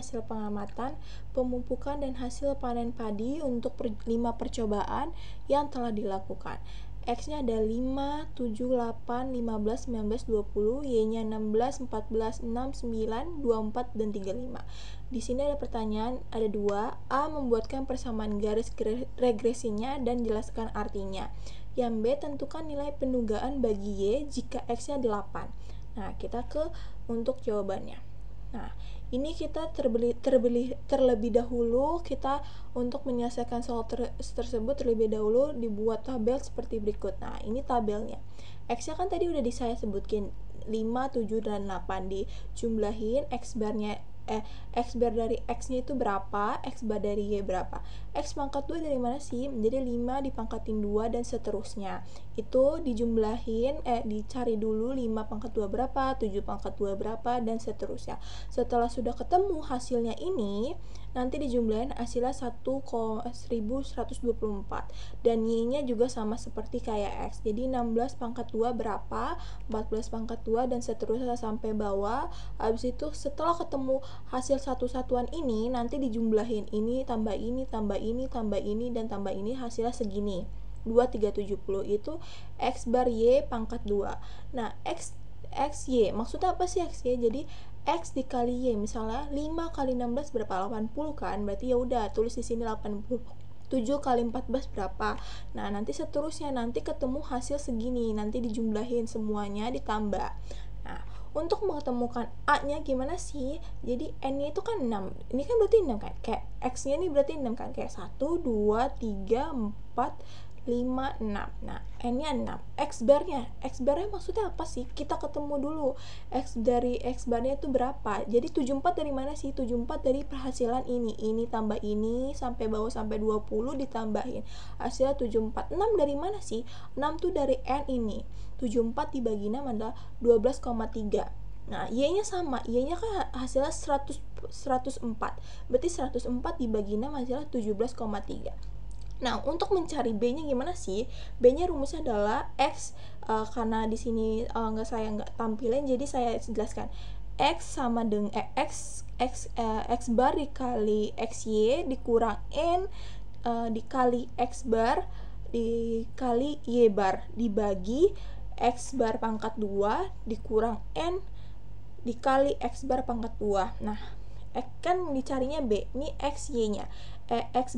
hasil pengamatan, pemupukan, dan hasil panen padi untuk 5 percobaan yang telah dilakukan. X-nya ada 5, 7, 8, 15, 19, 20, Y-nya 16, 14, 6, 9, 24, dan 35. Di sini ada pertanyaan, ada 2. A. Membuatkan persamaan garis regresinya dan jelaskan artinya. Yang B. Tentukan nilai penugaan bagi Y jika X-nya 8. Nah, kita untuk jawabannya. Nah, ini kita terlebih dahulu kita untuk menyelesaikan soal tersebut terlebih dahulu dibuat tabel seperti berikut. Nah, ini tabelnya. X-nya kan tadi udah saya sebutkan 5, 7, dan 8. Dijumlahin X bar dari X-nya itu berapa, X bar dari Y berapa. X pangkat 2 dari mana sih? Jadi 5 dipangkatin 2 dan seterusnya. Itu dijumlahin, dicari dulu 5 pangkat 2 berapa, 7 pangkat 2 berapa, dan seterusnya. Setelah sudah ketemu hasilnya ini, nanti dijumlahin hasilnya 1124. Dan Y-nya juga sama seperti kayak X. Jadi 16 pangkat 2 berapa, 14 pangkat 2, dan seterusnya sampai bawah. Habis itu setelah ketemu hasil satu-satuan ini, nanti dijumlahin ini, tambah ini, tambah ini, tambah ini, dan tambah ini, hasilnya segini. 2370 itu X bar Y pangkat 2. Nah, XY, maksudnya apa sih XY? Jadi X dikali Y, misalnya 5 kali 16 berapa? 80 kan? Berarti ya udah tulis di sini 80. 7 kali 14 berapa? Nah, nanti seterusnya, nanti ketemu hasil segini, nanti dijumlahin semuanya, ditambah. Nah, untuk mengetemukan A-nya gimana sih? Jadi N-nya itu kan 6. Ini kan berarti 6 kan? Kayak X-nya ini berarti 6 kan? Kayak 1, 2, 3, 4, 5, 6. Nah, N-nya 6. X barnya maksudnya apa sih? Kita ketemu dulu. X dari X barnya itu berapa? Jadi 74 dari mana sih? 74 dari perhasilan ini. Ini tambah ini sampai bawah sampai 20 ditambahin. Hasilnya 74. 6 dari mana sih? 6 tuh dari N ini. 74 dibagi 6 adalah 12,3. Nah, Y-nya sama. Y-nya kan hasilnya 104. Berarti 104 dibagi 6 hasilnya 17,3. Nah, untuk mencari B-nya gimana sih? B-nya rumusnya adalah X, karena di sini saya nggak tampilin, jadi saya jelaskan. X sama dengan X bar dikali XY dikurang N dikali X bar dikali Y bar dibagi X bar pangkat 2 dikurang N dikali X bar pangkat 2. Nah, kan dicarinya B, ini XY-nya. X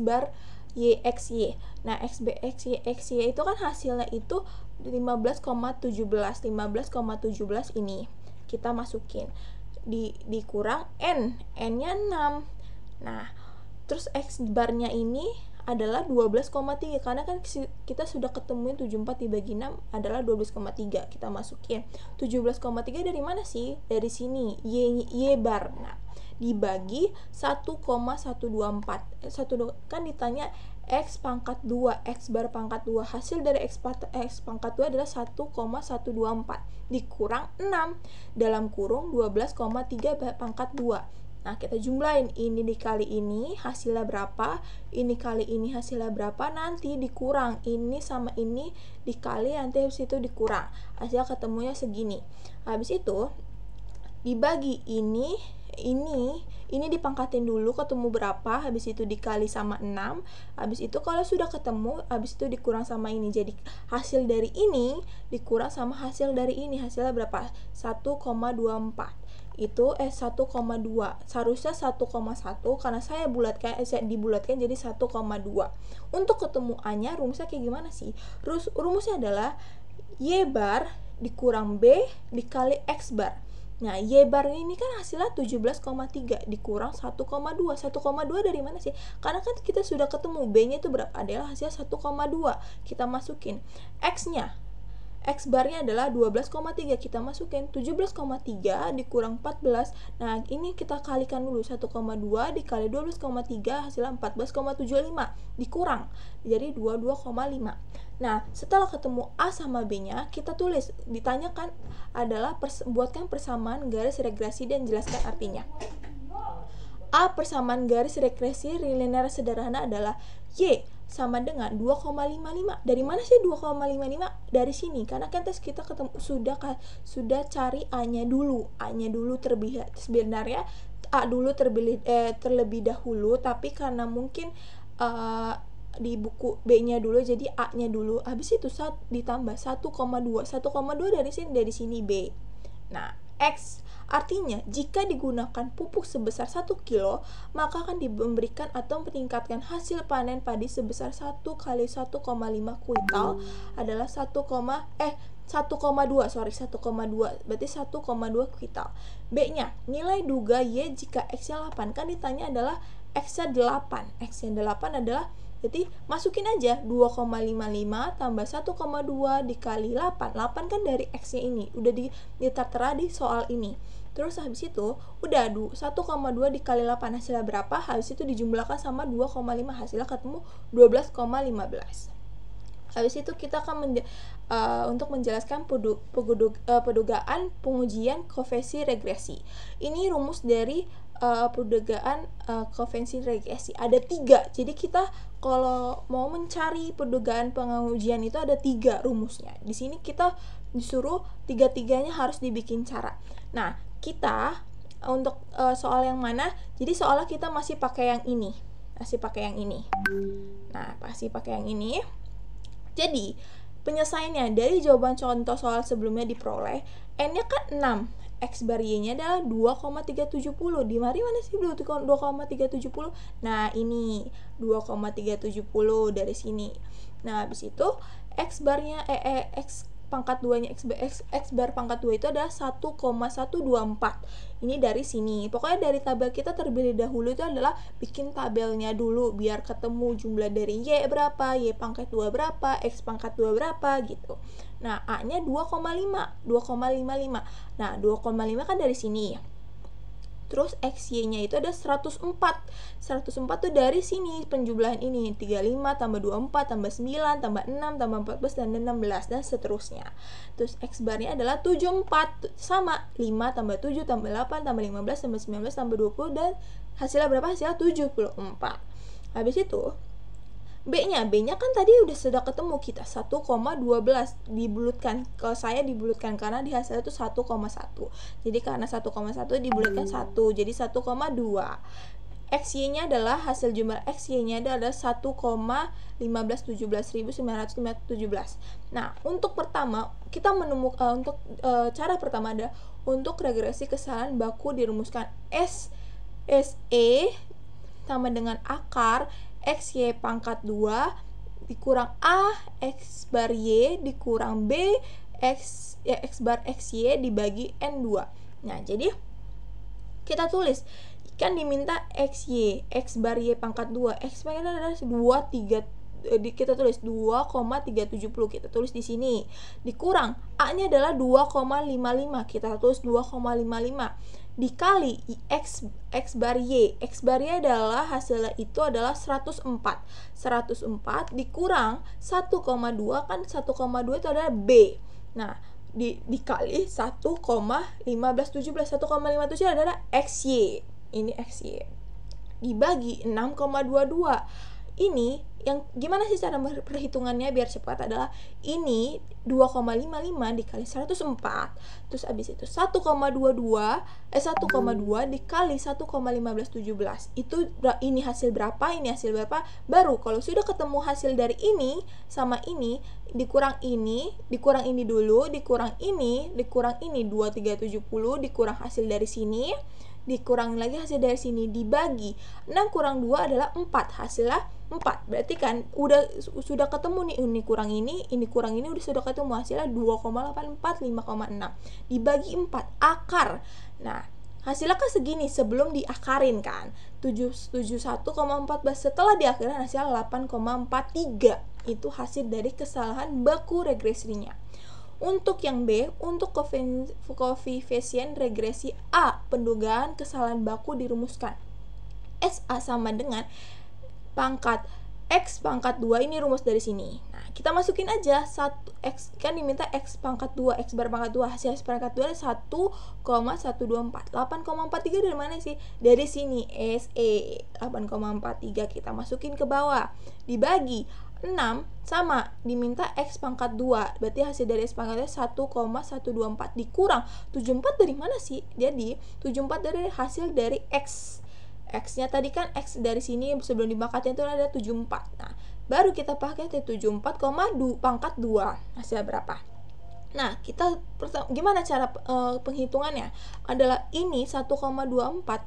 bar Y XY. Nah, XY itu kan hasilnya itu 15,17 ini kita masukin dikurang N-nya 6. Nah, terus X barnya ini adalah 12,3 karena kan kita sudah ketemuin 74 dibagi 6 adalah 12,3. Kita masukin 17,3 dari mana sih? Dari sini, Y bar. Nah, dibagi 1,124. Kan ditanya X pangkat 2, X bar pangkat 2. Hasil dari X pangkat 2 adalah 1,124 dikurang 6 dalam kurung 12,3 pangkat 2. Nah, kita jumlahin ini dikali ini hasilnya berapa, ini kali ini hasilnya berapa, nanti dikurang ini sama ini dikali, nanti habis itu dikurang, hasil ketemunya segini. Habis itu dibagi ini dipangkatin dulu ketemu berapa, habis itu dikali sama 6, habis itu kalau sudah ketemu, habis itu dikurang sama ini. Jadi hasil dari ini dikurang sama hasil dari ini, hasilnya berapa? 1,24. Itu 1,2. Seharusnya 1,1 karena saya dibulatkan jadi 1,2. Untuk ketemu A-nya rumusnya kayak gimana sih? Rumusnya adalah Y bar dikurang B dikali X bar. Nah, Y bar ini kan hasilnya 17,3 dikurang 1,2. 1,2 dari mana sih? Karena kan kita sudah ketemu B-nya itu berapa? Adalah hasil 1,2. Kita masukin X-nya. X barnya adalah 12,3, kita masukin 17,3 dikurang 14. Nah, ini kita kalikan dulu, 1,2 dikali 12,3 hasilnya 14,75 dikurang jadi 22,5. Nah, setelah ketemu A sama B-nya, kita tulis, ditanyakan adalah buatkan persamaan garis regresi dan jelaskan artinya. A persamaan garis regresi linear sederhana adalah Y sama dengan 2,55. Dari mana sih 2,55? Dari sini, karena kan kita ketemu sudah cari A-nya dulu. A-nya dulu sebenarnya A dulu terlebih dahulu, tapi karena mungkin di buku B-nya dulu, jadi A-nya dulu. Habis itu ditambah 1,2. 1,2 dari sini B. Nah, X artinya jika digunakan pupuk sebesar 1 kilo, maka akan diberikan atau meningkatkan hasil panen padi sebesar 1 kali 1,5 kuintal adalah 1,2, berarti 1,2 kuintal. B-nya, nilai duga Y jika X-nya 8, kan ditanya adalah X-nya 8. X-nya 8 adalah, jadi masukin aja 2,55 tambah 1,2 dikali 8. 8 kan dari X-nya ini, udah tertera di soal ini. Terus habis itu udah 1,2 dikali 8 hasilnya berapa? Habis itu dijumlahkan sama 2,5, hasilnya ketemu 12,15. Habis itu kita akan untuk menjelaskan pedugaan pengujian koefisien regresi. Ini rumus dari pedugaan koefisien regresi. Ada 3. Jadi kita kalau mau mencari pedugaan pengujian itu ada 3 rumusnya. Di sini kita disuruh 3-3-nya harus dibikin cara. Nah, kita untuk soal yang mana? Jadi soalnya kita masih pakai yang ini. Nah, masih pakai yang ini. Jadi, penyelesaiannya dari jawaban contoh soal sebelumnya diperoleh, N-nya kan 6, X bar Y-nya adalah 2,370. Di mana sih 2,370? Nah, ini 2,370 dari sini. Nah, habis itu X barnya X pangkat 2-nya X bar pangkat 2 itu adalah 1,124. Ini dari sini. Pokoknya dari tabel kita terlebih dahulu itu adalah bikin tabelnya dulu biar ketemu jumlah dari Y berapa, Y pangkat 2 berapa, X pangkat 2 berapa gitu. Nah, A-nya 2,55. Nah, 2,5 kan dari sini ya. Terus XY-nya itu ada 104. 104 tuh dari sini penjumlahan ini. 35 tambah 24 tambah 9 tambah 6 tambah 14 dan 16 dan seterusnya. Terus X barnya adalah 74, sama 5 tambah 7 tambah 8 tambah 15 tambah 19 tambah 20 dan hasilnya berapa? Hasilnya 74. Habis itu B-nya kan tadi sudah ketemu kita 1,12 dibulutkan. Kalau saya dibulutkan karena di hasilnya itu 1,1. Jadi karena 1,1 dibulutkan 1, jadi 1,2. XY-nya adalah hasil jumlah XY-nya adalah 1,1517917. Nah, untuk pertama kita menemukan untuk cara pertama ada untuk regresi kesalahan baku dirumuskan SE sama dengan akar XY pangkat 2 dikurang A X bar Y dikurang B X bar XY dibagi N2. Nah, jadi kita tulis, kan diminta XY, X bar Y pangkat 2, X pangkat adalah 2,3, kita tulis 2,370, kita tulis di sini. Dikurang A-nya adalah 2,55, kita tulis 2,55 dikali X bar Y. X bar Y adalah hasilnya itu adalah 104. 104 dikurang 1,2, kan 1,2 itu adalah B. Nah, dikali 1,1517. 1,57 adalah XY. Ini XY. Dibagi 6,22. Ini yang gimana sih cara perhitungannya biar cepat adalah ini 2,55 dikali 104, terus abis itu 1,2 dikali 1,1517. Itu ini hasil berapa, ini hasil berapa. Baru kalau sudah ketemu hasil dari ini sama ini, dikurang ini dulu, dikurang ini 2370, dikurang hasil dari sini, dikurangi lagi hasil dari sini, dibagi 6 kurang 2 adalah 4, hasilnya 4. Berarti kan sudah ketemu nih, ini kurang ini sudah ketemu, hasilnya 2,84, 5,6 dibagi 4 akar. Nah, hasilnya kan segini sebelum diakarin kan, 71,14, setelah diakarin hasilnya 8,43. Itu hasil dari kesalahan baku regresinya. Untuk yang B, untuk koefisien regresi A, pendugaan kesalahan baku dirumuskan SA sama dengan pangkat X pangkat 2 ini rumus dari sini. Nah, kita masukin aja 1x, kan diminta X pangkat 2, X bar pangkat 2, hasil pangkat 2 adalah 1,124. 8,43 dari mana sih? Dari sini, SE 8,43 kita masukin ke bawah. Dibagi 6 sama diminta X pangkat 2, berarti hasil dari X pangkat 2 1,124 dikurang 74 dari mana sih? Jadi 74 dari hasil dari X. X-nya tadi kan X dari sini sebelum dipangkatnya itu ada 74. Nah, baru kita pakai 74, pangkat 2. Hasil berapa? Nah, kita gimana cara penghitungannya? Adalah ini 1,24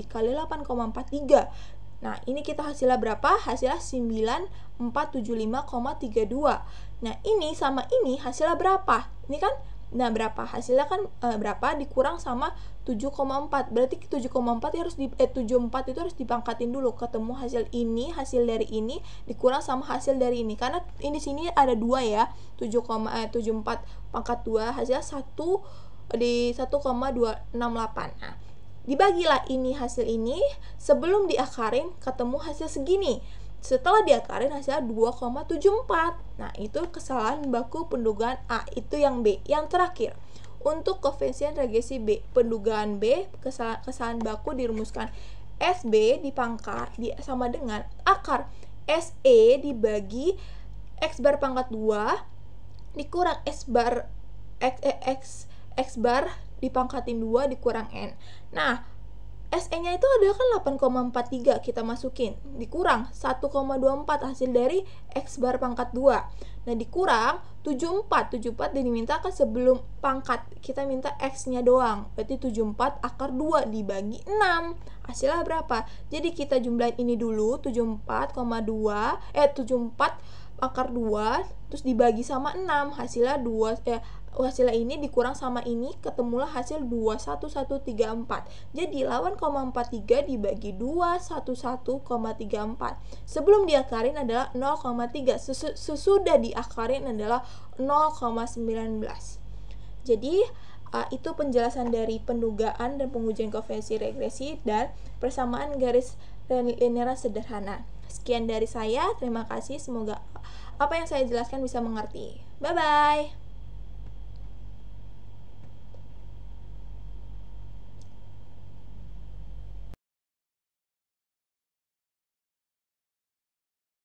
dikali 8,43. Nah, ini kita hasilnya berapa? Hasilnya 9475,32. Nah, ini sama ini hasilnya berapa? Ini kan, nah berapa? Hasilnya kan berapa dikurang sama 7,4. Berarti 7,4 harus 74 itu harus dipangkatin dulu, ketemu hasil ini, hasil dari ini dikurang sama hasil dari ini. Karena ini sini ada 2 ya. 74 pangkat 2 hasilnya 1 di 1,268. Nah, dibagilah ini hasil ini, sebelum diakarin ketemu hasil segini. Setelah diakarin hasilnya 2,74. Nah, itu kesalahan baku pendugaan A, itu yang B. Yang terakhir, untuk koefisien regresi B, pendugaan B, kesalahan baku dirumuskan SB dipangkat sama dengan akar SE dibagi X bar pangkat 2 dikurang X bar dipangkatin 2 dikurang N. Nah, SE-nya itu adalah kan 8,43 kita masukin, dikurang 1,24 hasil dari X bar pangkat 2. Nah, dikurang 74 diminta kan sebelum pangkat, kita minta X-nya doang, berarti 74 akar 2 dibagi 6. Hasilnya berapa? Jadi kita jumlahin ini dulu, 74 akar 2 terus dibagi sama 6, hasilnya hasilnya ini dikurang sama ini, ketemulah hasil 21134. Jadi 8,43 dibagi 211,34. Sebelum diakarin adalah 0,3, sesudah diakarin adalah 0,19. Jadi itu penjelasan dari pendugaan dan pengujian koefisien regresi dan persamaan garis linear sederhana. Sekian dari saya, terima kasih, semoga apa yang saya jelaskan bisa mengerti. Bye-bye.